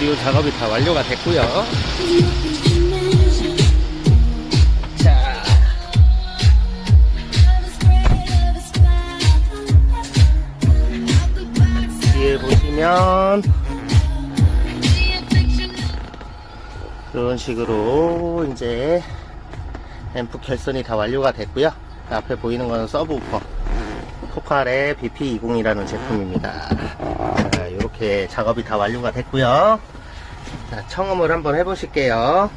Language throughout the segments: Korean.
오디오 작업이 다 완료가 됐고요. 자, 뒤에 보시면 이런 식으로 이제 앰프 결선이 다 완료가 됐고요. 앞에 보이는 건 서브우퍼 포칼의 BP20이라는 제품입니다. 자, 이렇게 작업이 다 완료가 됐고요. 자, 청음을 한번 해보실게요.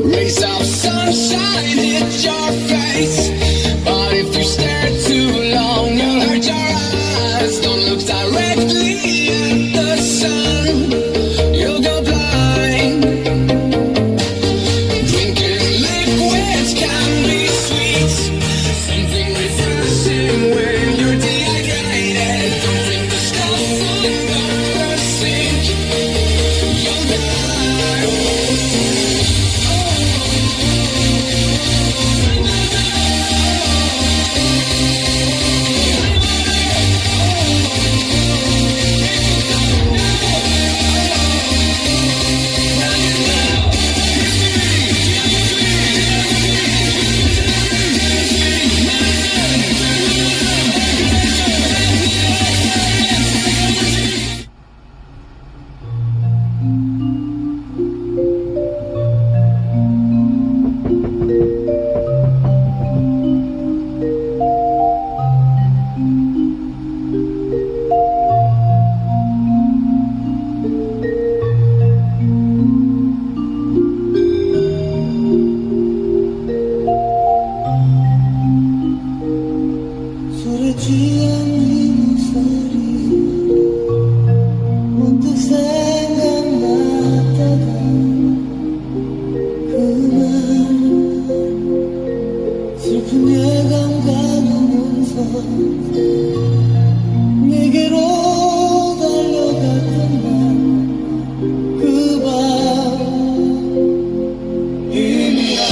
Rays of sunshine hit your face, but if you stare too long, you'll hurt your eyes. Don't look directly at the sun, you'll go blind. Drinking liquids can be sweet, something refreshing when you're dehydrated. Don't drink the stuff from the sink, you'll die. 술에 취한 네 목소리 문득 생각났다가 그날 슬픈 예감 가누면서 내게로 달려갔던 날그밤 이미야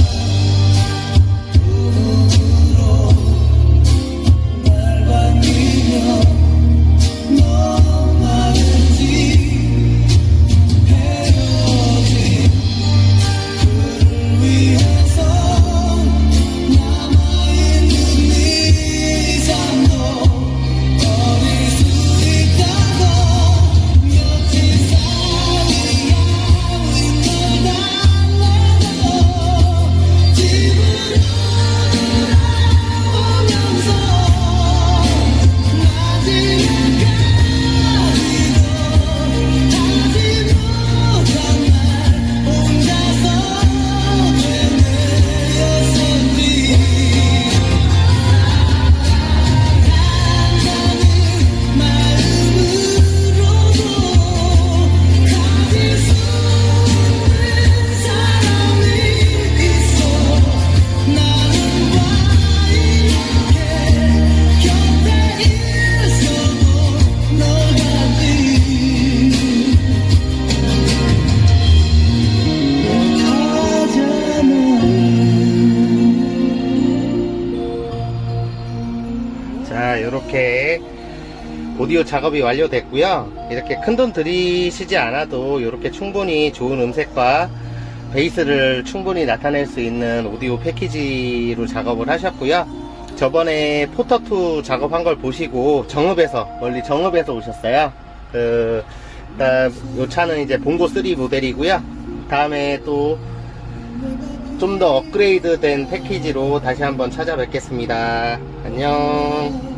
자, 이렇게 오디오 작업이 완료됐고요. 이렇게 큰돈 들이시지 않아도 이렇게 충분히 좋은 음색과 베이스를 충분히 나타낼 수 있는 오디오 패키지로 작업을 하셨고요. 저번에 포터2 작업한 걸 보시고 멀리 정읍에서 오셨어요. 이 차는 이제 봉고3 모델이고요. 다음에 또 좀 더 업그레이드 된 패키지로 다시 한번 찾아뵙겠습니다. 안녕.